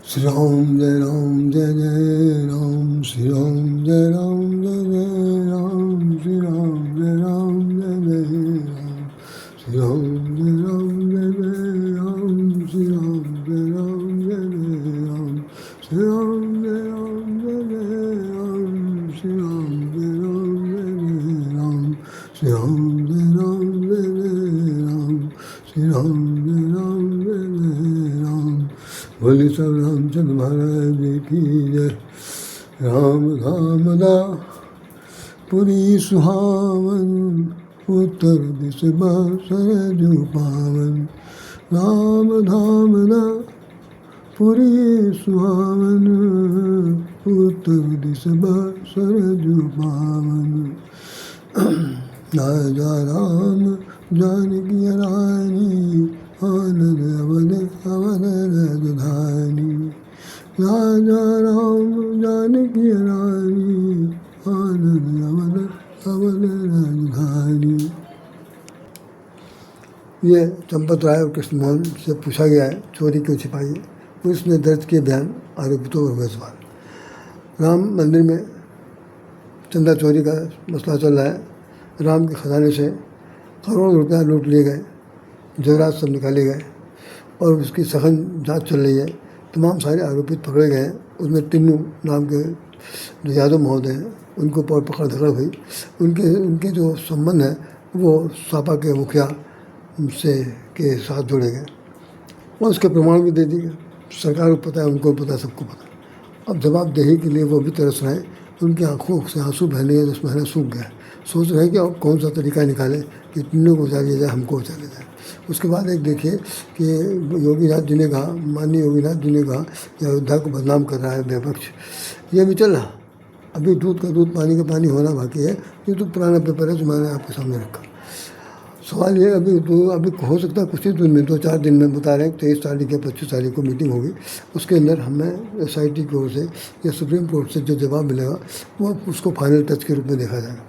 श्री राम जय राम श्री राम जय राम श्री राम जय राम श्री राम जय राम श्री राम जय राम श्री राम जय राम श्री राम जय राम श्री राम जय राम श्री राम जय राम बोले सब रामचंद्र महाराज की जय। राम धाम दा पुरी सुहावन उत्तर दिश सरजू पावन। राम धाम दा पुरी सुहावन उत्तर दिश सरजू पावन। राजा राम जानकी रानी आनंद अवध अवध राजधानी। राजा राम जानकी रानी आनंद अवध अवध राजधानी। ये चंपत राय और कृष्णमोहन से पूछा गया है चोरी क्यों छिपाई है। उसने दर्ज किए बयान आरोपितों और उम्मीदवार। राम मंदिर में चंदा चोरी का मसला चल रहा है। राम के खजाने से करोड़ों रुपया लूट लिए गए, जेवरात सब निकाले गए और उसकी सघन जांच चल रही है। तमाम सारे आरोपित पकड़े गए हैं। उसमें टिन्नू नाम के जो यादव महोदय हैं उनको पकड़ धकड़ हुई। उनके जो संबंध है वो सापा के मुखिया से के साथ जोड़े गए और उसके प्रमाण भी दे दिए गए। सरकार को पता है, उनको पता है, सबको पता है। अब जवाबदेही के लिए वो भी तरस रहे हैं। उनकी आंखों से आंसू बहने गए, 10 महीने सूख गए। सोच रहे हैं कि अब कौन सा तरीका निकालें कि टिन्नू को बचा लिया जाए, हमको बचा लिया जाए। उसके बाद एक देखिए कि योगीनाथ जी ने कहा, माननीय योगीनाथ जी ने कहा कि अयोध्या को बदनाम कर रहा है विपक्ष। ये भी चल रहा। अभी दूध का दूध पानी का पानी होना बाकी है। ये तो पुराना पेपर है जो मैंने आपके सामने रखा। सवाल ये अभी हो सकता है कुछ ही दिन में, 2-4 दिन में बता रहे हैं 23 तारीख या 25 तारीख को मीटिंग होगी। उसके अंदर हमें SIT की ओर से या सुप्रीम कोर्ट से जो जवाब मिलेगा वो उसको फाइनल टच के रूप में देखा जाएगा।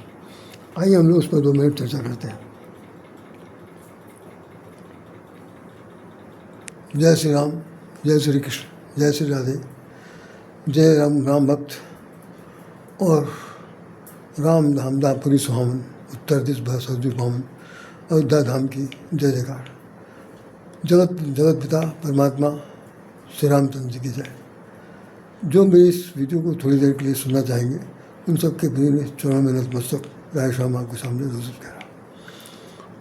आइए हम लोग उस पर 2 मिनट चर्चा करते हैं। जय श्री राम, जय श्री कृष्ण, जय श्री राधे, जय राम भक्त और राम धाम दा पुरी सुहावन उत्तर दिश सरजू पावन। अयोध्या धाम की जय जयकार। जगत पिता परमात्मा श्री रामचंद्र जी की जय। जो भी इस वीडियो को थोड़ी देर के लिए सुनना चाहेंगे उन सबके भी चरणों में नतमस्तक राय शाम आपके सामने रोजित कह रहा।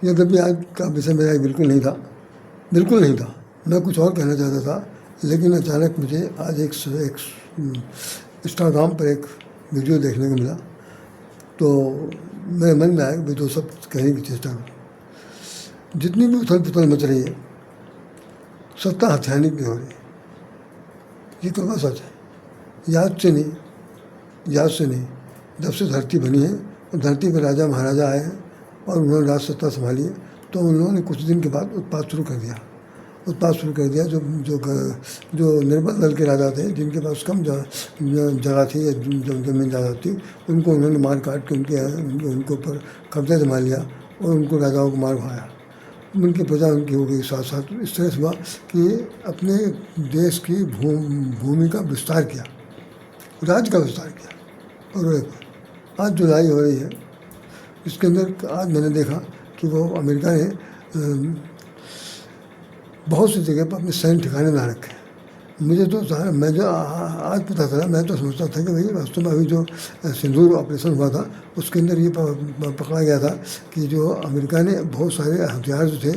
यद्यपि आज का विषय मेरा बिल्कुल नहीं था। मैं कुछ और कहना चाहता था, लेकिन अचानक मुझे आज एक इंस्टाग्राम पर एक वीडियो देखने को मिला तो मेरे मन में आया कि जो सब कहने की चेष्टा करूँ। जितनी भी उथल पुथल मच रही है, सत्ता हथियाने की हो रही है, ये कड़वा सच है। याद से नहीं, जब से धरती बनी है और धरती पर राजा महाराजा आए हैं और उन्होंने राज सत्ता संभाली है तो उन्होंने कुछ दिन के बाद उत्पात शुरू कर दिया। जो निर्बल दल के राजा थे, जिनके पास कम जगह थी या जमीन ज़्यादा थी, उनको उन्होंने मार काट के उनके ऊपर कब्जा जमा लिया और उनको राजाओं को मार भाया। उनकी प्रजा उनकी हो गई। साथ साथ इस तरह से हुआ कि अपने देश की भूमि का विस्तार किया, राज्य का विस्तार किया। और आज जो लड़ाई हो रही है इसके अंदर आज मैंने देखा कि वो अमेरिका ने बहुत सी जगह पर अपने सैन्य ठिकाने बना रखे हैं। मुझे तो मैं जो आज पता चला, मैं तो समझता था कि भाई वास्तव में अभी जो सिंदूर ऑपरेशन हुआ था उसके अंदर ये पकड़ा गया था कि जो अमेरिका ने बहुत सारे हथियार जो थे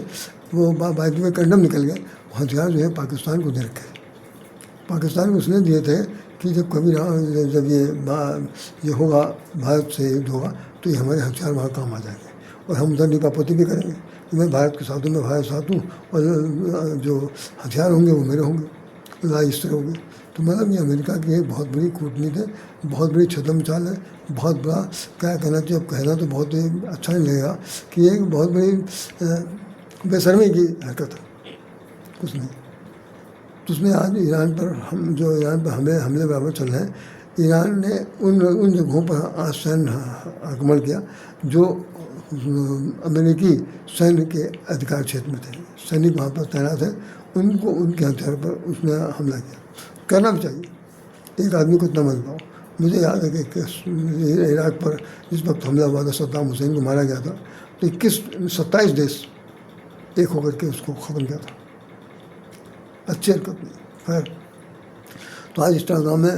वो बाइक में कंडम निकल गए। हथियार जो है पाकिस्तान को दे रखे। पाकिस्तान को उसने दिए थे कि जब कभी जब ये होगा, भारत से युद्ध होगा तो ये हमारे हथियार वहाँ काम आ जाएंगे और हम उधर निपापोती भी करेंगे। मैं भारत के साथ हूँ, मैं भारत साथ हूँ और जो हथियार होंगे वो मेरे होंगे। लड़ाई इस तरह होगी। तो मतलब ये अमेरिका की एक बहुत बड़ी कूटनीति है, बहुत बड़ी छद्म चाल है, बहुत बड़ा क्या कहना चाहिए। अब कहना तो बहुत अच्छा नहीं लगेगा कि एक बहुत बड़ी बेशर्मी की हरकत है, कुछ नहीं। तो उसमें आज ईरान पर हमले बराबर चल रहे हैं। ईरान ने उन जगहों पर आज सैन्य आक्रमण किया जो अमेरिकी सैन्य के अधिकार क्षेत्र में थे। सैनिक वहाँ पर तैनात है उनको उनके हथियार पर उसने हमला किया। करना भी चाहिए, एक आदमी को इतना मत पाओ। मुझे याद है कि इराक पर जिस वक्त हमला हुआ था, सद्दाम हुसैन को मारा गया था, तो 27 देश एक होकर के उसको ख़त्म किया था। अच्छी हरकत नहीं। खैर, तो आज इंस्टाग्राम में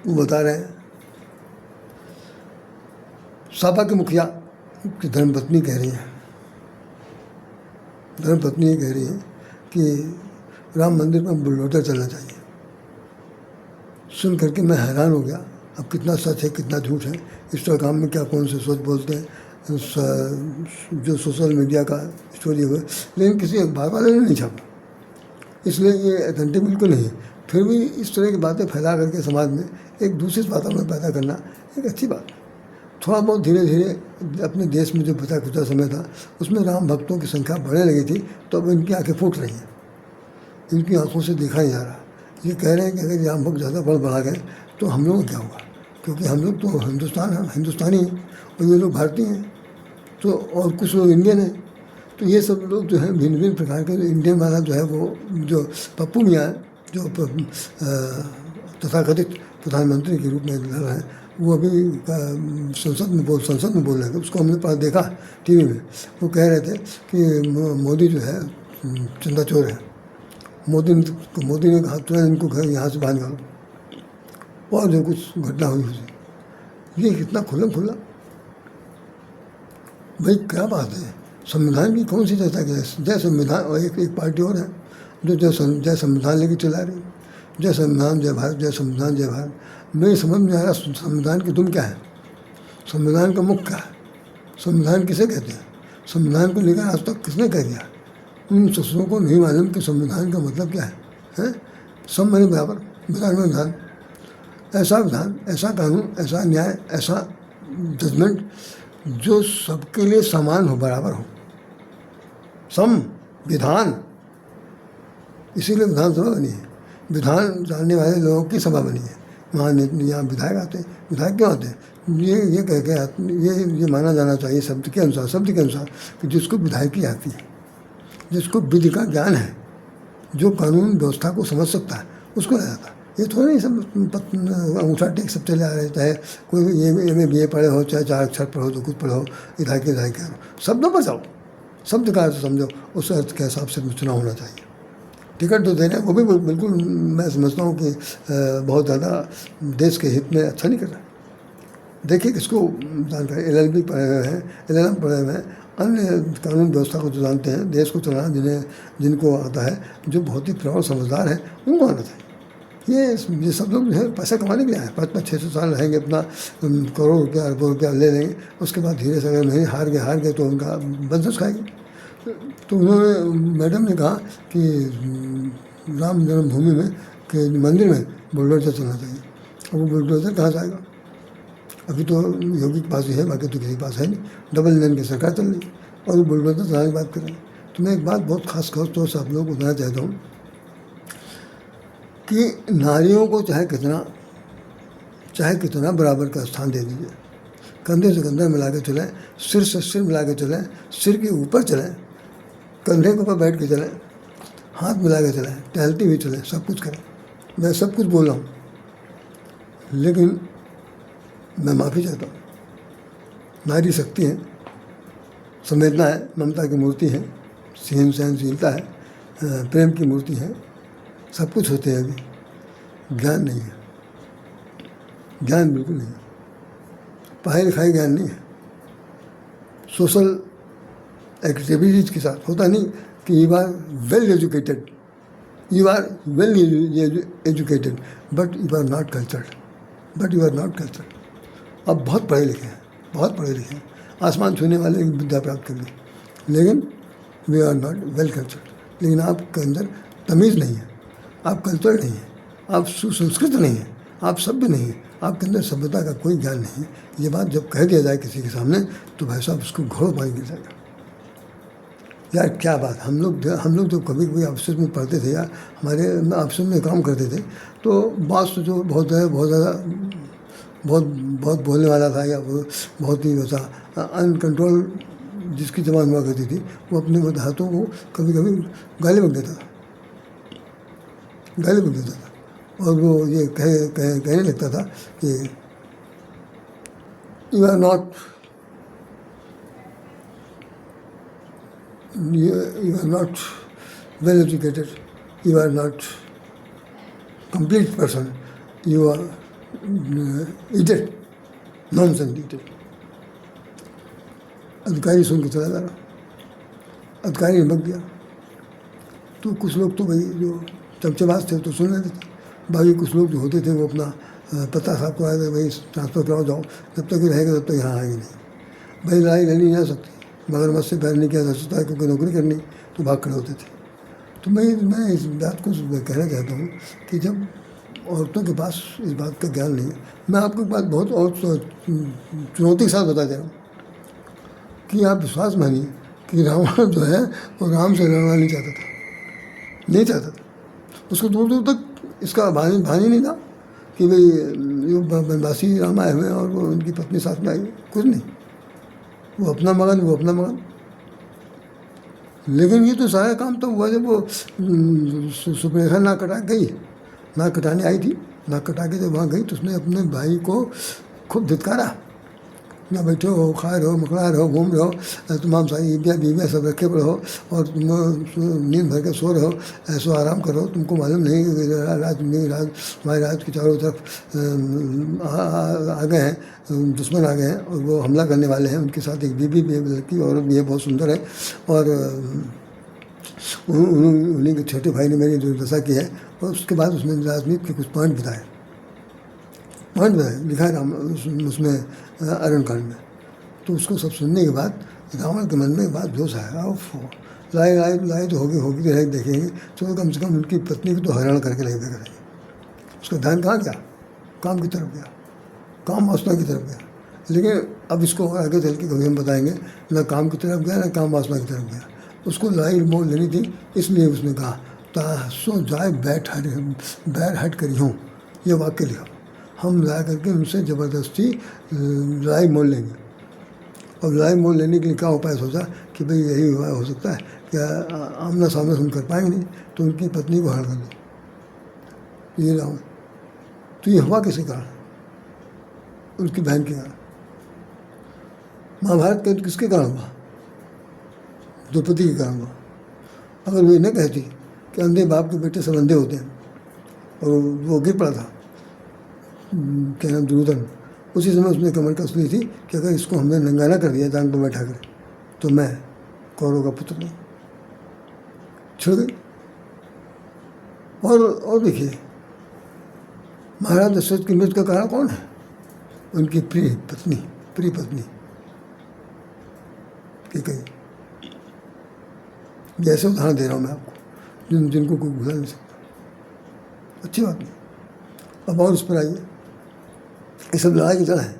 वो बता रहे हैं, सापा के मुखिया की धर्मपत्नी कह रही है, धर्मपत्नी ये कह रही है कि राम मंदिर पर बुलडोजर चलना चाहिए। सुन करके मैं हैरान हो गया। अब कितना सच है कितना झूठ है, इंस्टाग्राम में क्या कौन से सोच बोलते हैं, जो सोशल मीडिया का स्टोरी हुआ, लेकिन किसी अखबार वाले ने नहीं छापा, इसलिए ये अथेंटिक बिल्कुल नहीं है। फिर भी इस तरह की बातें फैला करके समाज में एक दूसरे वातावरण पैदा करना एक अच्छी बात है। थोड़ा बहुत धीरे धीरे अपने देश में जो बचा खुचा समय था उसमें राम भक्तों की संख्या बढ़ने लगी थी, तो अब इनकी आंखें फूट रही हैं, इनकी आंखों से देखा नहीं जा रहा। ये कह रहे हैं कि अगर राम भक्त ज़्यादा बढ़ा गए तो हम लोग क्या होगा, क्योंकि हम लोग तो हिंदुस्तानी हैं और ये लोग भारतीय हैं, तो और कुछ लोग इंडियन हैं। तो ये सब लोग जो है भिन्न भिन्न प्रकार के, इंडियन वाला जो है वो जो पप्पू मियाँ है, जो तथाकथित प्रधानमंत्री के रूप में लड़ रहे हैं, वो अभी संसद में बोल रहे थे, उसको हमने पास देखा टीवी में। वो कह रहे थे कि मोदी जो है चंदा चोर है। मोदी ने कहा तुरंत इनको घर यहाँ से बाहर निकालो, और जो कुछ घटना हुई उसे, ये कितना खुल्ला भाई, क्या बात है। संविधान की कौन सी चर्चा की है? जय संविधान, और एक पार्टी और है जो जय संविधान लेके चला रही, जय संविधान जय भारत, जय संविधान जय भारत। मेरी समझ में आ रहा संविधान की दुम क्या है, संविधान का मुख क्या है, संविधान किसे कहते हैं, संविधान को लेकर आज तक किसने कह दिया? उन ससुरों को नहीं मालूम कि संविधान का मतलब क्या है? सब मेरे बराबर, विधान में विधान, ऐसा विधान, ऐसा कानून, ऐसा न्याय, ऐसा जजमेंट जो सबके लिए समान हो, बराबर हो, संविधान। इसीलिए विधानसभा बनी है, विधान जानने वाले लोगों की सभा बनी है। वहाँ यहाँ विधायक आते हैं। विधायक क्यों आते हैं? ये कह के ये माना जाना चाहिए शब्द के अनुसार कि जिसको विधायकी आती है, जिसको विधि का ज्ञान है, जो कानून व्यवस्था को समझ सकता है, उसको रह जाता है। ये थोड़ा नहीं सब अंगूठा टेक सब चले आ रहे, चाहे कोई ये पढ़े हो, चाहे 4 अक्षर पढ़ो, तो कुछ पढ़ो, विधायक शब्दों पर जाओ, शब्द का अर्थ समझो, उस अर्थ के हिसाब से चुनाव होना चाहिए। टिकट तो दे रहे हैं वो भी बिल्कुल मैं समझता हूँ कि बहुत ज़्यादा देश के हित में अच्छा नहीं कर रहा। देखिए किसको जानकारी, LLB पढ़े हुए हैं, LLM पढ़े हुए हैं, अन्य कानून व्यवस्था को जो जानते हैं, देश को चलाना जिनको आता है, जो बहुत ही प्रौढ़ समझदार हैं, उनको आना चाहिए। ये सब लोग जो है पैसा कमाने के लिए आए, 5-6 साल रहेंगे, अपना करोड़ रुपया अरबों रुपया ले लेंगे, उसके बाद धीरे से अगर नहीं हार गए तो उनका बंदश खाएंगे। तो उन्होंने, मैडम ने कहा कि राम जन्मभूमि में के मंदिर में बुलडोजर चलना चाहिए। अब वो बुलडोजर कहाँ से आएगा? अभी तो योगी के पास ही है, बाकी तो किसी के पास है नहीं। डबल इंजन की सरकार चल रही और वो बुलडोजर चलाने की बात कर रहे हैं। तो मैं एक बात बहुत खास तौर से आप लोगों को बताना चाहता हूँ कि नारियों को चाहे कितना बराबर का स्थान दे दीजिए, कंधे से कंधा मिला के चलें, सिर से सिर मिला के चलें, सिर के ऊपर चलें, कंधे के ऊपर बैठ के चलें, हाथ मिला के चलें, टहलते हुए चलें, सब कुछ करें। मैं सब कुछ बोल रहा हूँ, लेकिन मैं माफ़ी चाहता हूँ। नारी शक्ति है, संवेदना है, ममता की मूर्ति है, सहनशीलता है, प्रेम की मूर्ति है, सब कुछ होते हैं। अभी ज्ञान नहीं है, ज्ञान बिल्कुल नहीं है, पढ़ाई लिखाई ज्ञान नहीं है। सोशल एक्टिविटीज़ के साथ होता नहीं कि you are well educated, but you are not cultured. अब बहुत पढ़े लिखे हैं, आसमान छूने वाले विद्या प्राप्त कर ली, लेकिन we are not well cultured. लेकिन आपके अंदर तमीज़ नहीं है, आप कल्चर नहीं है, आप सुसंस्कृत नहीं है, आप सभ्य नहीं है, आपके अंदर सभ्यता का कोई ज्ञान नहीं है। ये बात जब कह दिया जाए किसी के सामने तो भाई साहब उसको घोड़ों पानी गिर जाएगा। यार क्या बात, हम लोग जब कभी ऑफिस में पढ़ते थे, या हमारे ऑफिस में काम करते थे, तो बॉस जो बहुत बोलने वाला था, या वो बहुत ही वैसा अनकंट्रोल जिसकी जबान हुआ करती थी, वो अपने हाथों को कभी गाली बक देता था। गाली भी देता था। और वो ये कहने लगता था कि you are not well educated, you are not complete person, you are idiot, nonsense idiot. अधिकारी सुन के चला जा रहा, अधिकारी ने बक दिया। तो कुछ लोग तो भाई जो चमचेबाज थे तो सुन लेते थे, बाकी कुछ लोग जो होते थे वो अपना पता साहब को आए थे, भाई ट्रांसफ़र कराओ जाओ, जब तक ये रहेगा तब तक यहाँ आएंगे नहीं। भाई लड़ाई लड़नी जा सकती, मगर मुझसे बैर नहीं किया जा सकता है, क्योंकि नौकरी करनी तो भाग खड़े होते थे। तो मैं इस बात को कहना चाहता हूँ कि जब औरतों के पास इस बात का ज्ञान नहीं है, मैं आपको एक बात बहुत और चुनौती के साथ बता दे रहा हूँ कि आप विश्वास मानिए कि रावण जो है वो राम से लड़ना नहीं चाहता था, नहीं चाहता था। उसको दूर दूर तक इसका भान ही नहीं था कि भाई ये बनवासी राम आए हुए हैं और वो उनकी पत्नी साथ में आई, कुछ नहीं, वो अपना मगन। लेकिन ये तो सारा काम तो हुआ जब वो सुपरेखा नाक कटा गई, नाक कटाने आई थी, नाक कटा के जब वहाँ गई तो उसने अपने भाई को खूब धित्कारा, ना बैठे हो, खा रहे हो, मकड़ा रहे हो, घूम रहे हो, तमाम सारी बीवियाँ सब रखे पड़े हो और तुम नींद भर के सो रहे हो, ऐसो आराम करो, तुमको मालूम नहीं हमारे राज के चारों तरफ आ गए हैं, दुश्मन आ गए हैं और वो हमला करने वाले हैं। उनके साथ एक बीबी भी लड़की और भी है, बहुत सुंदर है, और उन्हीं के छोटे भाई ने मेरी दुर्दशा की है। और उसके बाद उसने राजनीति के कुछ पॉइंट बताए, लिखा है राम उसमें अरण्यकांड में। तो उसको सब सुनने के बाद रावण के मन में बात जोश आया, लाई तो होगी तो देखेंगे, तो कम से कम उनकी पत्नी को तो हैरान करके नहीं करेंगे। उसका ध्यान कहाँ गया? काम की तरफ गया, काम वासना की तरफ गया। लेकिन अब इसको आगे चल के कभी हम बताएंगे, ना काम की तरफ गया ना काम वासना की तरफ गया। उसको लाई मोल लेनी थी, इसलिए उसने कहा तासो जाए बैर हट करी हूँ, ये वाक्य लिखा। हम ला करके उनसे ज़बरदस्ती लड़ाई मोल लेंगे। और लड़ाई मोल लेने के लिए क्या उपाय सोचा कि भाई यही उपाय हो सकता है कि आमना सामना हम कर पाएंगे नहीं, तो उनकी पत्नी को हरण कर दो। ये रावण, तो ये हुआ किसी कारण? उनकी बहन के कारण। महाभारत का किसके कारण हुआ? द्रौपदी के कारण हुआ। अगर वो न कहती कि अंधे बाप के बेटे सब अंधे होते हैं, और वो गिर पड़ा था, क्या नाम, दुर्योधन, उसी समय उसने कमर कस ली थी कि अगर इसको हमने नंगाना कर दिया जान पर बैठा कर, तो मैं कौरव का पुत्र नहीं, छिड़ गई। और देखिए, महाराज दशरथ की मृत्यु का कारण कौन है? उनकी प्रिय पत्नी कही। जैसे उदाहरण दे रहा हूँ मैं आपको, जिनको कोई भुला नहीं सकता। अच्छी बात नहीं। अब और इस पर आइए, ये सब लड़ाई की तरह है।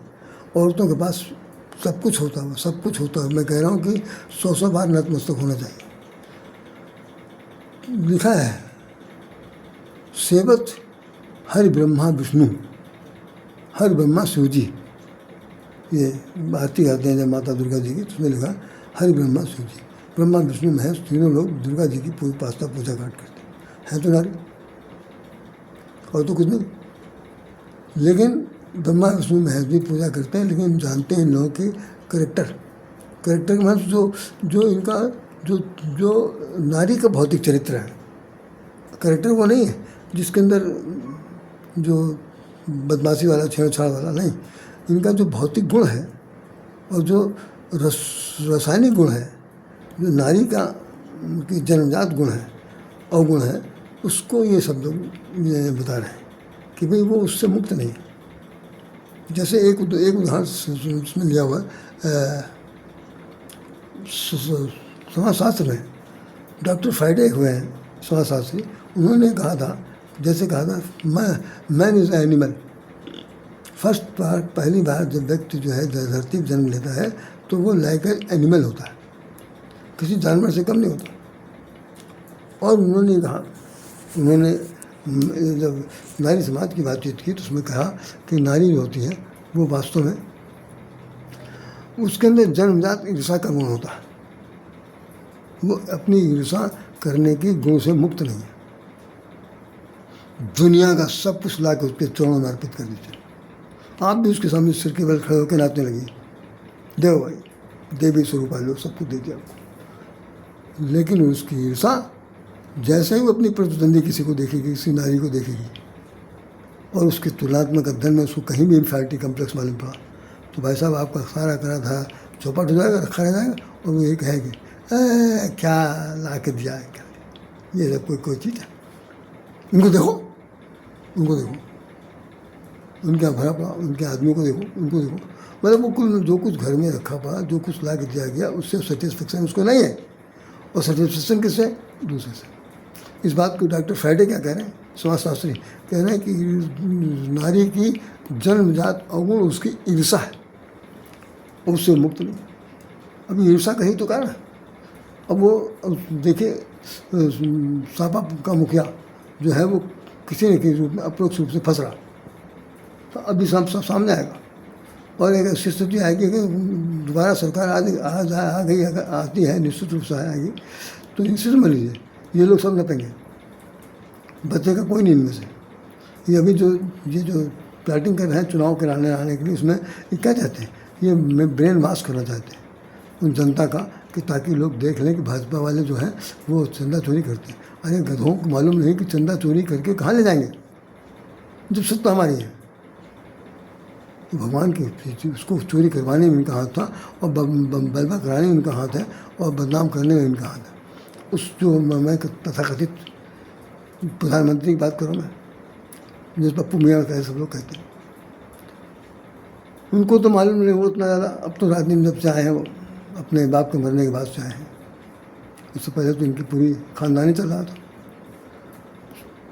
औरतों के पास सब कुछ होता है। मैं कह रहा हूँ कि 100 बार नतमस्तक होना चाहिए। लिखा है, सेवत हरि ब्रह्मा विष्णु, हरि ब्रह्मा शिव जी। ये आरती करते हैं जब माता दुर्गा जी की, तो उसमें लिखा हरि ब्रह्मा शिव जी, ब्रह्मा विष्णु महेश तीनों लोग दुर्गा जी की पूजा पाठ करते हैं तो नारी, और तो कुछ नहीं। लेकिन ब्रह्मा विष्णु महेश भी पूजा करते हैं, लेकिन जानते हैं इन लोगों के करेक्टर के मतलब जो इनका जो नारी का भौतिक चरित्र है। करेक्टर वो नहीं है जिसके अंदर जो बदमाशी वाला, छेड़छाड़ वाला नहीं। इनका जो भौतिक गुण है और जो रासायनिक गुण है, जो नारी का की जन्मजात गुण है, अवगुण है, उसको ये सब लोग बता रहे हैं कि भाई वो उससे मुक्त नहीं। जैसे एक उदाहरण उसमें लिया हुआ समाजशास्त्र में डॉक्टर फ्राइडे हुए हैं समाजशास्त्री, उन्होंने कहा था मैन इज़ एनिमल। पहली बार जब व्यक्ति जो है धरती पर जन्म लेता है तो वो लाइक एनिमल होता है, किसी जानवर से कम नहीं होता। और उन्होंने कहा, जब नारी समाज की बातचीत की तो उसमें कहा कि नारी जो होती है वो वास्तव में उसके अंदर जन्मजात ईर्षा का गुण होता है। वो अपनी ईर्षा करने की गुण से मुक्त नहीं है। दुनिया का सब कुछ ला के उसके चरणों में अर्पित कर दीजिए। आप भी उसके सामने सिर के बल खड़े होकर नाचने लगी, देव भाई, देवी स्वरूप आ लो, सब कुछ दे दिया आपको। लेकिन उसकी ईर्षा, जैसे ही वो अपनी प्रतिद्वंदी किसी को देखेगी, किसी नारी को देखेगी और उसके तुलनात्मक अध्ययन में उसको कहीं भी इंफैरिटी कम्प्लेक्स मालूम पड़ा, तो भाई साहब आपका सारा करा था चौपट हो जाएगा, रखा रह जाएगा और वो ये कहेगी क्या ला के दिया है, क्या ये सब कोई चीज़ है। उनको देखो, उनको देखो, उनका भरा पड़ा, उनके आदमियों को देखो, उनको देखो, मतलब वो कुल जो कुछ घर में रखा पड़ा, जो कुछ ला के दिया गया, उससे सेटिस्फेक्शन उसको नहीं है। और सेटिस्फेक्शन किससे? दूसरे से। इस बात को डॉक्टर फ्राइडे क्या कह रहे हैं, समाजशास्त्री कह रहे हैं कि नारी की जन्मजात अवगुण उसकी ईर्षा है, उससे मुक्त नहीं। अभी ईर्षा कहीं तो कहा ना। अब वो देखिए, सापा का मुखिया जो है वो किसी न किसी रूप में अप्रोक्ष रूप से फंस रहा, तो अभी सामने आएगा और एक ऐसी स्थिति आएगी कि दोबारा सरकार आ गई, अगर आती है, निश्चित रूप से आएगी, तो इनसे समझ लीजिए ये लोग सब नपेंगे, बचेगा कोई नहीं इनमें से। ये अभी जो प्लाटिंग कर रहे हैं चुनाव कराने आने के लिए, उसमें ये क्या चाहते हैं, ये ब्रेन वॉश करना चाहते हैं उन जनता का, कि ताकि लोग देख लें कि भाजपा वाले जो हैं वो चंदा चोरी करते हैं। अरे गधों को मालूम नहीं कि चंदा चोरी करके कहाँ ले जाएंगे जब सत्ता हमारी है। तो भगवान की उसको चोरी करवाने में इनका हाथ था और बलवा कराने में इनका हाथ है और बदनाम करने में इनका हाथ है। उस जो मैं तथाकथित प्रधानमंत्री की बात करूँ मैं, जिस पप्पू मियाँ कहे सब लोग कहते हैं, उनको तो मालूम नहीं वो उतना ज़्यादा। अब तो राजनीति जब से आए हैं, वो अपने बाप के मरने के बाद से आए हैं, उससे पहले तो इनकी पूरी खानदानी चल रहा था।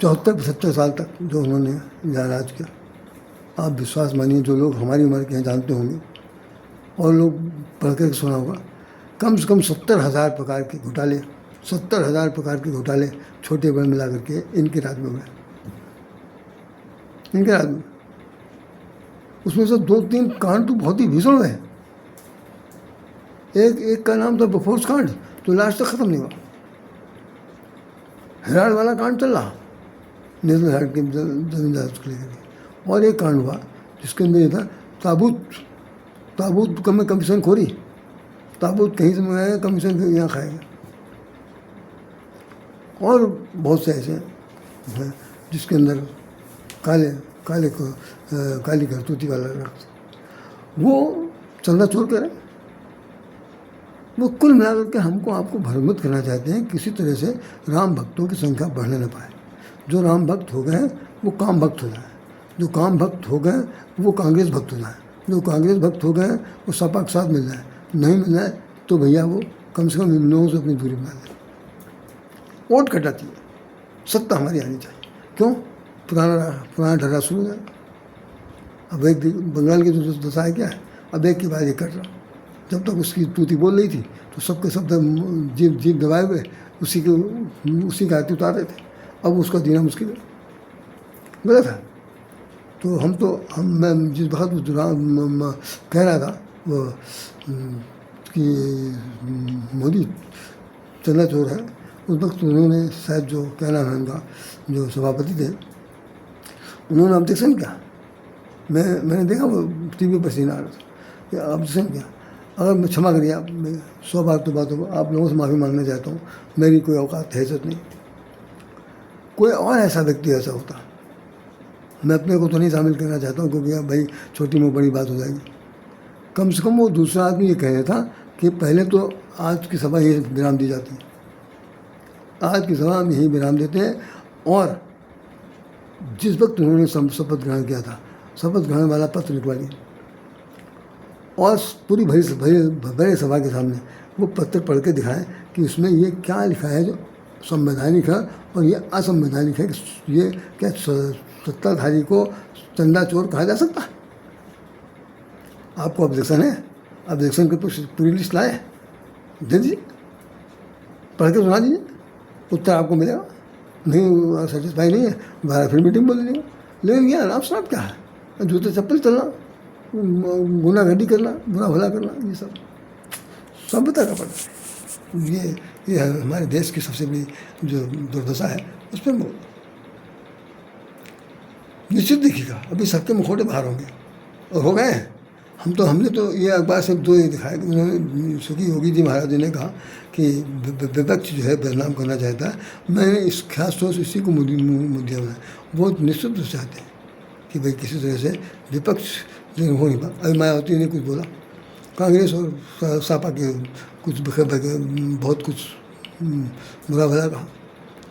74-75 साल तक जो उन्होंने यहाँ राज किया, आप विश्वास मानिए, जो लोग हमारी उम्र के हैं जानते होंगे और लोग पढ़ कर सुना होगा, कम से कम 70,000 प्रकार के घोटाले, 70,000 प्रकार के घोटाले छोटे बड़े मिला करके इनके राज में हुए, इनके राज में। उसमें से 2-3 कांड तो बहुत ही भीषण हुए। एक का नाम था बफोर्स कांड, तो लास्ट तक ख़त्म नहीं हुआ। हेराल्ड वाला कांड चल रहा, नेशनल हेराल्ड के जमींदार को लेकर। और एक कांड हुआ जिसके अंदर ये था ताबूत में कमीशन खोरी, ताबूत कहीं से मंगाएगा, कमीशन यहाँ खाएगा। और बहुत से ऐसे हैं जिसके अंदर काली करतूती वाला रखता, वो चंदा चोर करे। वो कुल मिलाकर के हमको आपको भ्रमित करना चाहते हैं, किसी तरह से राम भक्तों की संख्या बढ़ने न पाए। जो राम भक्त हो गए वो काम भक्त हो जाए, जो काम भक्त हो गए वो कांग्रेस भक्त हो जाए, जो कांग्रेस भक्त हो गए वो सपा के साथ मिल जाए, नहीं मिल जाए तो भैया वो कम से कम इन लोगों से अपनी दूरी बना लें। वोट कटाती है, सत्ता हमारी आनी चाहिए। क्यों? पुराना ढर्रा शुरू हो जाएगा। अब एक बंगाल की जो दशा है क्या है, अब एक के बाद एक कट रहा। जब तक उसकी तूती बोल रही थी तो सबके सब जीभ दबाए हुए उसी का आरती उतार रहे थे। अब उसका जीना मुश्किल है, गलत है। तो मैं जिस वक्त कह रहा था वो कि मोदी चंदा चोर है, उस वक्त उन्होंने शायद जो क्या नाम है उनका, जो सभापति थे, उन्होंने ऑब्जेक्शन किया। मैंने देखा वो टीवी पर सीन आ रहा था कि ऑब्जेक्शन किया। अगर मैं क्षमा करिए, आप मैं 100 बार तो बात हो, आप लोगों से माफ़ी मांगना चाहता हूँ, मेरी कोई औकात हैसियत नहीं। कोई और ऐसा व्यक्ति ऐसा होता, मैं अपने को तो नहीं शामिल करना चाहता हूँ, क्योंकि भाई छोटी में बड़ी बात हो जाएगी। कम से कम वो दूसरा आदमी ये कह रहा था कि पहले तो आज की सभा यही विराम दी जाती है, आज की सभा हम यही विराम देते हैं। और जिस वक्त उन्होंने शपथ ग्रहण किया था, शपथ ग्रहण वाला पत्र लिखवाइए और पूरी बड़े सभा के सामने वो पत्र पढ़ के दिखाएं कि उसमें ये क्या लिखा है जो संवैधानिक है और ये असंवैधानिक है। कि ये क्या सत्ताधारी को चंदा चोर कहा जा सकता है? आपको ऑब्जेक्शन है? ऑब्जेक्शन की पूरी लिस्ट लाए, दे दीजिए, पढ़ के सुना दीजिए, उत्तर आपको मिलेगा। नहीं सेटिस्फाई नहीं है, दोबारा फिर मीटिंग बोल लीजिएगा। लेकिन ये आराम शराब क्या है? जूते चप्पल चलना, गुनाहगारी करना, बुरा भला करना, ये सब सभ्यता का पड़। ये हमारे देश की सबसे बड़ी जो दुर्दशा है, उस पर निश्चित दिखेगा। अभी सबके मुखौटे बाहर होंगे और हो गए हैं। हमने तो ये अखबार से दो ही दिखाया कि उन्होंने सुखी योगी जी महाराज जी ने कहा कि विपक्ष जो है बदनाम करना चाहता है। मैंने इस खास तौर से इसी को मुद्दे बनाया। वो निश्चित रूप से चाहते हैं कि भाई किसी तरह से विपक्ष हो नहीं पा। अभी मायावती ने कुछ बोला, कांग्रेस और सपा के कुछ बहुत कुछ बुरा भला कहा,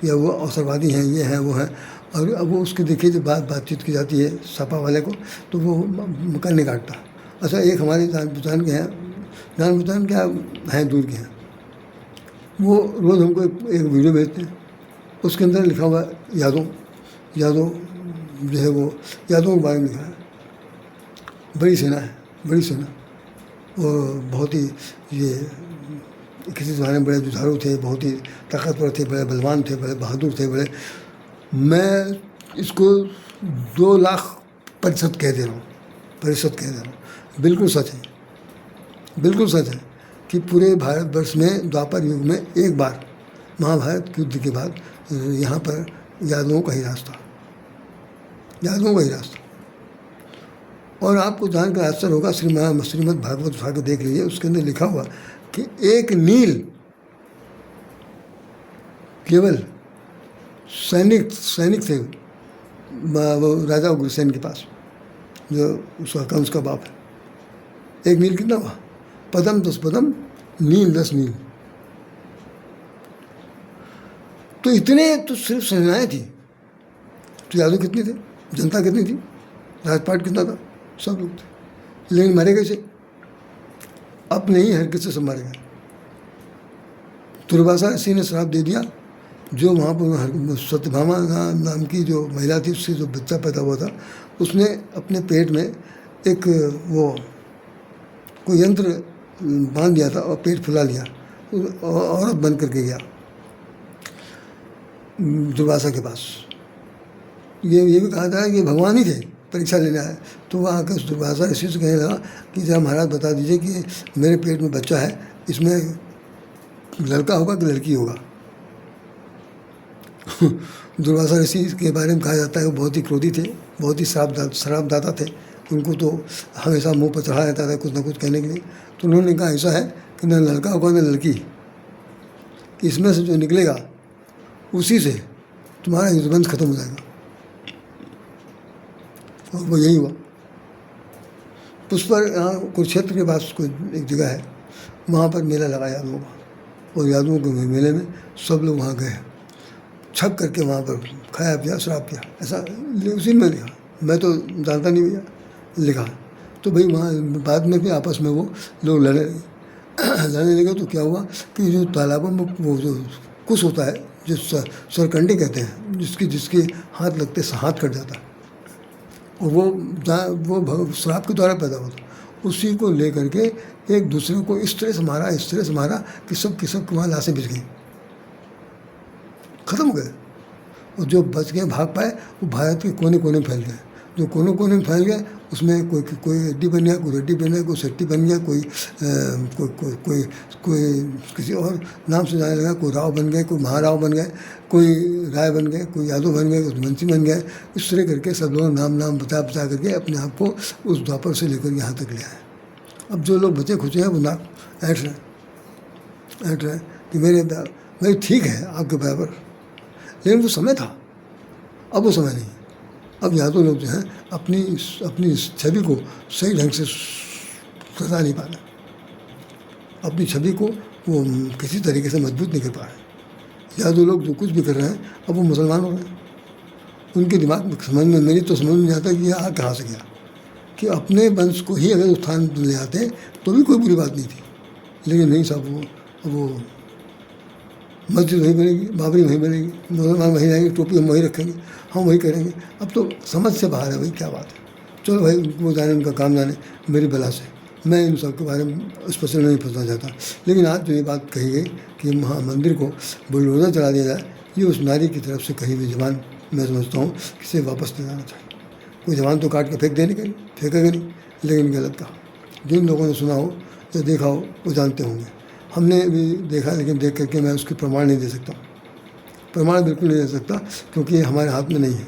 या वो अवसरवादी हैं, ये हैं, वो हैं। और अब वो उसके देखिए जब बातचीत की जाती है सपा वाले को तो वो मकान नहीं काटता। अच्छा, एक हमारे जान पहचान के हैं, जान पहचान क्या हैं, दूर के हैं, वो रोज़ हमको एक वीडियो भेजते हैं। उसके अंदर लिखा हुआ यादों जो है वो यादों के बारे में लिखा है। बड़ी सेना है, बड़ी सेना। वो बहुत ही ये किसी ज़माने में बड़े जुझारू थे, बहुत ही ताकतवर थे, बड़े बलवान थे, बड़े बहादुर थे, बड़े। मैं इसको 2,00,000% कह दे रहा हूँ, प्रतिशत कह दे रहा हूँ। बिल्कुल सच है, बिल्कुल सच है कि पूरे भारतवर्ष में द्वापर युग में एक बार महाभारत युद्ध के बाद यहाँ पर यादवों का ही रास्ता, यादवों का ही रास्ता। और आपको जानकर आश्चर्य होगा, श्रीमद् भागवत उठा के देख लीजिए, उसके अंदर लिखा हुआ कि एक नील केवल सैनिक थे वो राजा उग्रसेन के पास, जो उसका कंस का बाप है। एक नील कितना हुआ? पदम 10 पदम, नील 10 नील। तो इतने तो सिर्फ सेनाएं थी, तो यादव कितने थे, जनता कितनी थी, राजपाट कितना था, सब लोग थे। लेकिन मरे कैसे? अपने ही हरकत से सब मारे गए। दुर्वासा ऋषि ने श्राप दे दिया। जो वहाँ पर सत्यभामा नाम की जो महिला थी, उससे जो बच्चा पैदा हुआ था, उसने अपने पेट में एक वो कोई यंत्र बांध दिया था और पेट फुला लिया, औरत बन करके गया दुर्वासा के पास। ये भी कहा था कि भगवान ही थे, परीक्षा लेने आए। तो वहाँ आकर दुर्वासा ऋषि से कहने लगा कि जरा महाराज बता दीजिए कि मेरे पेट में बच्चा है, इसमें लड़का होगा कि लड़की होगा। दुर्वासा ऋषि के बारे में कहा जाता है वो बहुत ही क्रोधी थे, बहुत ही शराबदाता थे। उनको तो हमेशा मुंह पर चढ़ा रहता था कुछ ना कुछ कहने के लिए। तो उन्होंने कहा ऐसा है कि न लड़का होगा न लड़की, इसमें से जो निकलेगा उसी से तुम्हारा युद्धबंध खत्म हो जाएगा। और वो यही हुआ। पुष्पर यहाँ कुरुक्षेत्र के पास कोई एक जगह है, वहाँ पर मेला लगा यादवों का। और यादवों के मेले में सब लोग वहाँ गए, छक करके वहाँ पर खाया पिया, शराब पिया। ऐसा उसी में लिखा, मैं तो जानता नहीं भैया, लिखा। तो भाई वहाँ बाद में भी आपस में वो लोग लड़ने लगे। तो क्या हुआ कि जो तालाबों में वो जो कुछ होता है, जो सरकंडी कहते हैं, जिसके हाथ लगते से हाथ कट जाता है, और वो श्राप के द्वारा पैदा होता, उसी को ले करके एक दूसरे को इस तरह से मारा कि सब वहाँ लाशें बिछ गई, खत्म हो गए। और जो बच गए भाग पाए वो भारत के कोने कोने में फैल गए। जो कोने में फैल गए उसमें कोई हड्डी बन गया, कोई रेड्डी बन गया, कोई शेट्टी बन गया, कोई किसी और नाम से जाने लगा, कोई राव बन गए, कोई महाराव बन गए, कोई राय बन गए, कोई यादव बन गए, कोई मंत्री बन गए। इस तरह करके सब लोग नाम बता करके अपने आप को उस द्वापर से लेकर यहाँ तक ले आए। अब जो लोग बचे खुचे हैं वो नाक ऐठ रहे कि मेरे ठीक है आपके बराबर, लेकिन वो समय था, अब वो समय नहीं। अब यादव लोग जो हैं अपनी छवि को सही ढंग से सजा नहीं पा रहे, अपनी छवि को वो किसी तरीके से मजबूत नहीं कर पा रहे। यादव लोग जो कुछ भी कर रहे हैं अब वो मुसलमान हो रहे हैं। उनके दिमाग में मेरी तो समझ में नहीं आता कि यह कहाँ से गया, कि अपने वंश को ही अगर उत्थान ले आते तो भी कोई बुरी बात नहीं थी। लेकिन नहीं साहब, वो मस्जिद वहीं बनेगी, बाबरी वहीं बनेगी, मुसलमान वहीं रहेंगे, टोपी हम वहीं रखेंगे, हम वही करेंगे। अब तो समझ से बाहर है भाई, क्या बात है। चलो भाई, वो जाने, उनका काम जाने, मेरी बला से मैं इन सब के बारे में स्पेशल नहीं फंसना चाहता। लेकिन आज जो ये बात कही गई कि मंदिर को बुलडोजर चला दिया जाए, ये उस नारी की तरफ से कही हुई जबान मैं समझता हूँ कि इसे वापस ले जाना चाहिए। कोई जबान तो काट के फेंकेगा नहीं, लेकिन गलत कहा। जिन लोगों ने सुना हो या देखा हो वो जानते होंगे। हमने भी देखा, लेकिन देख करके मैं उसके प्रमाण नहीं दे सकता, प्रमाण बिल्कुल नहीं दे सकता, क्योंकि ये हमारे हाथ में नहीं है।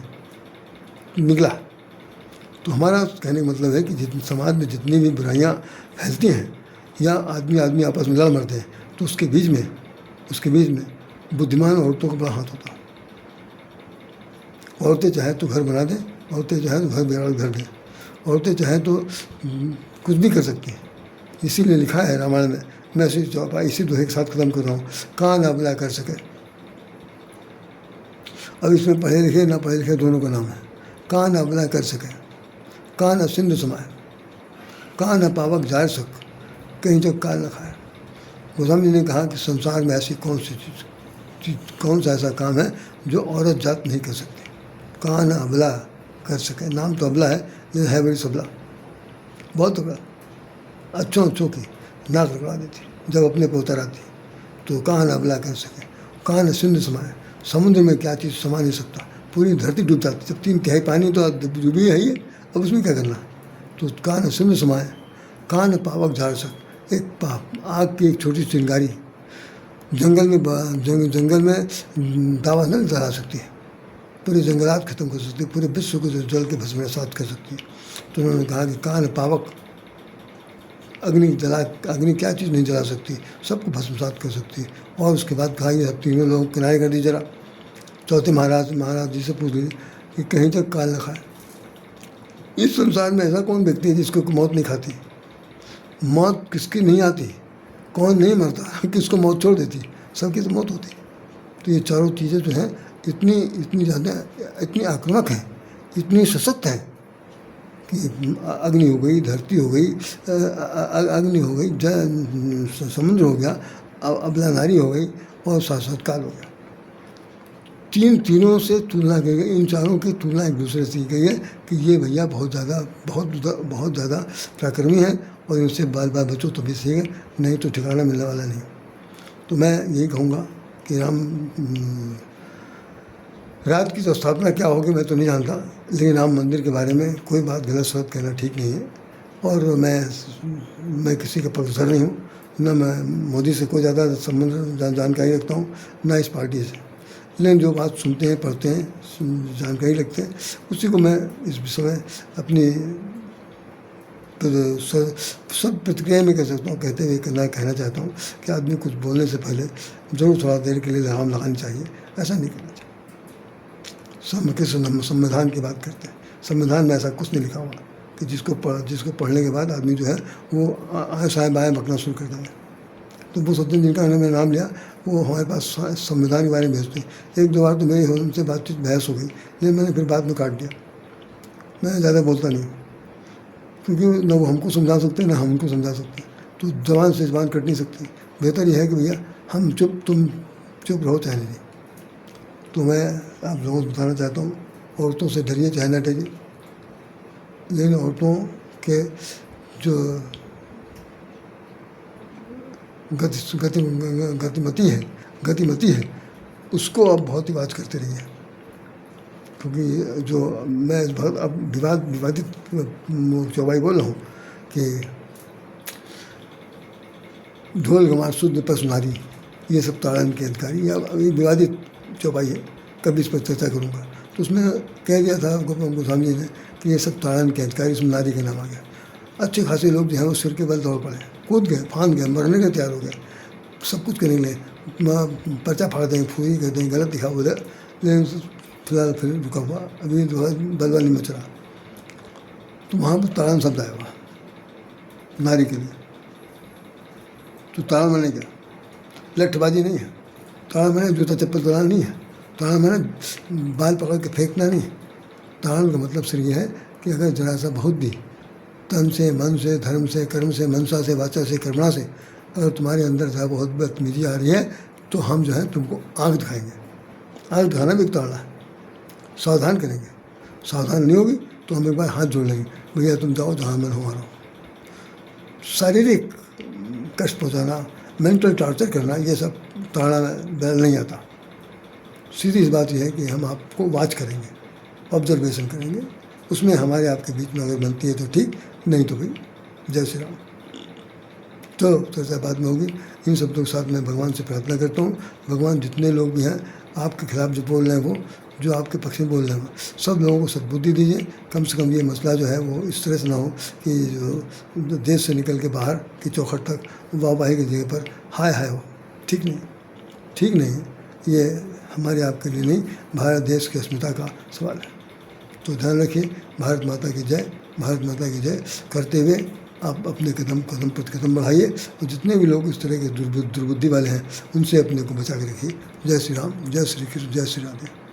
निकला। तो हमारा कहने का मतलब है कि जितनी समाज में जितनी भी बुराइयाँ फैलती हैं या आदमी आदमी आपस में लड़ मरते हैं, तो उसके बीच में बुद्धिमान औरतों का बड़ा हाथ होता है। औरतें चाहे तो घर बना दें, औरतें चाहे तो घर बिगाड़ घर दें, औरतें चाहे तो कुछ भी कर सकती हैं। इसीलिए लिखा है रामायण में, मैं इसी दोहे के साथ खत्म कर रहा हूँ, कहाँ ना भला कर सके। अब इसमें पढ़े लिखे ना पढ़े लिखे दोनों का नाम है। कहाँ ना भला कर सके, कहाँ न सिंधु समाए, कहाँ न पावक जार सक, कहीं जग काल न खाए। गोस्वामी जी ने कहा कि संसार में ऐसी कौन सा ऐसा काम है जो औरत जात नहीं कर सकती। कहाँ न अबला कर सके, नाम तो अबला है लेकिन है बड़ी सबला, बहुत अबला, अच्छों की नाक रगड़ा देती जब अपने पे उतर आती। तो कहाँ न अबला कर सके, कहाँ न सिंधु समाए, समुद्र में क्या चीज़ समा नहीं सकता, पूरी धरती डूब जाती, जब 3/3 पानी तो डूबी है ही, अब उसमें क्या करना। तो कहाँ न सिंधु समाए, कहाँ न पावक झाड़ सक, एक आग की एक छोटी चिंगारी जंगल में दावा न जला सकती है, पूरे जंगलात खत्म कर सकती है, पूरे विश्व को जल के भस्मसात कर सकती है। तो उन्होंने कहा कि कहाँ न पावक, अग्नि क्या चीज़ नहीं जला सकती, सबको भस्मसात कर सकती है। और उसके बाद कहा ये तीनों लोग किनारे कर दी जरा। चौथे महाराज जी से पूछ लीजिए कि कहीं तक काल न खाए। इस संसार में ऐसा कौन व्यक्ति है जिसको मौत नहीं खाती। मौत किसकी नहीं आती, कौन नहीं मरता, किसको मौत छोड़ देती, सबकी तो मौत होती। तो ये चारों चीज़ें जो हैं इतनी ज़्यादा, इतनी आक्रामक हैं, इतनी सशक्त हैं कि अग्नि हो गई, धरती हो गई, अग्नि हो गई, समुद्र हो गया, अबला नारी हो गई और शाश्वत काल हो गया। तीनों से तुलना की गई, इन चारों की तुलना एक दूसरे से की गई है कि ये भैया बहुत ज़्यादा पराक्रमी है और इनसे बाल बचो तो भी सही है, नहीं तो ठिकाना मिलने वाला नहीं। तो मैं यही कहूँगा कि रात की तो स्थापना क्या होगी मैं तो नहीं जानता, लेकिन राम मंदिर के बारे में कोई बात गलत सलत कहना ठीक नहीं है। और मैं किसी का पक्षधर नहीं हूँ, न मैं मोदी से कोई ज़्यादा संबंध जानकारी रखता हूँ, न इस पार्टी से। लेकिन जो बात सुनते हैं, पढ़ते हैं, जानकारी रखते हैं, उसी को मैं इस विषय में अपनी सब प्रतिक्रिया में कह सकता हूँ, कहते हुए कहना चाहता हूँ कि आदमी कुछ बोलने से पहले ज़रूर थोड़ा देर के लिए लगाम लगानी चाहिए। ऐसा नहीं करना चाहिए। संविधान की बात करते हैं, संविधान में ऐसा कुछ नहीं लिखा हुआ कि जिसको पढ़ने के बाद आदमी जो है वो आए बाएँ बकना शुरू कर देंगे। तो वो सज्जन जिनका मैंने नाम लिया वो हमारे पास संविधान के बारे में भेजते हैं। 1-2 बार तो मेरी उनसे बातचीत बहस हो गई, लेकिन मैंने फिर बाद में काट दिया। मैं ज़्यादा बोलता नहीं, क्योंकि न वो हमको समझा सकते हैं ना हम उनको समझा सकते हैं। तो जबान से जबान कट नहीं सकती। बेहतर यह है कि भैया हम तुम चुप रहो चाहे नहीं। तो मैं आप लोगों को बताना चाहता हूँ, औरतों से डरिए चाहे ना डरिए, लेकिन औरतों के जो गतिमती है उसको अब बहुत ही बात करते रहिए, क्योंकि जो मैं अब विवादित चौपाई बोल रहा हूँ कि ढोल गमार शुद्ध पर सुनारी, ये सब ताड़न के अधिकारी, अब अभी विवादित चौपाई है, कभी इस पर चर्चा करूँगा। तो उसमें कह दिया था गोस्वामी जी ने कि ये सब ताड़न के अधिकारी, इसमें नारी का नाम आ गया। अच्छे खासे लोग जो हैं वो सिर के बल दौड़ पड़े, कूद गए, फांद गए, मरने के तैयार हो गए, सब कुछ करने के लिए पर्चा फाड़ देंगे, फूरी कर देंगे, गलत दिखा उधर। लेकिन फिलहाल फिर रुका हुआ, अभी जो है बलवा नहीं मच रहा। तो वहाँ पर ताड़न शब्द आया हुआ नारी के लिए। तो ताड़न मैंने क्या, लठबाजी नहीं है, ताड़न मैंने जूता चप्पल तोड़ना नहीं है, ताड़न मैंने बाल पकड़ के फेंकना नहीं। ताड़न का मतलब सिर्फ ये है कि अगर जरा सा बहुत भी तन से, मन से, धर्म से, कर्म से, मनसा से, वाचा से, कर्मणा से अगर तुम्हारे अंदर जो है बहुत बदतमीजी आ रही है, तो हम जो है तुमको आग दिखाएंगे। आग दिखाना भी एक ताड़ना है, सावधान करेंगे। सावधान नहीं होगी तो हम एक बार हाथ जोड़ लेंगे, भैया तुम जाओ जहाँ मन हो आ रहा हो। शारीरिक कष्ट पहुँचाना, मेंटल टॉर्चर करना, ये सब ताड़ना में नहीं आता। सीधी इस बात यह है कि हम आपको वॉच करेंगे, ऑब्जर्वेशन करेंगे, उसमें हमारे आपके बीच में अगर बनती है तो ठीक, नहीं तो भाई जय श्री राम। तो चर्चा बाद में होगी। इन शब्दों के साथ मैं भगवान से प्रार्थना करता हूँ, भगवान जितने लोग भी हैं आपके खिलाफ जो बोल रहे हैं वो जो आपके पक्ष में बोल रहे हो, सब लोगों को सद्बुद्धि दीजिए। कम से कम ये मसला जो है वो इस तरह से ना हो कि जो देश से निकल के बाहर की चौखट तक वाहवाही की जगह पर हाय हाय हो। ठीक नहीं, ठीक नहीं, ये हमारे आपके लिए नहीं, भारत देश की अस्मिता का सवाल है। तो ध्यान रखिए, भारत माता की जय, भारत माता की जय करते हुए आप अपने कदम प्रति कदम बढ़ाइए और जितने भी लोग इस तरह के दुर्बुद्धि वाले हैं उनसे अपने को बचा के रखिए। जय श्री राम, जय श्री कृष्ण, जय श्री राधे।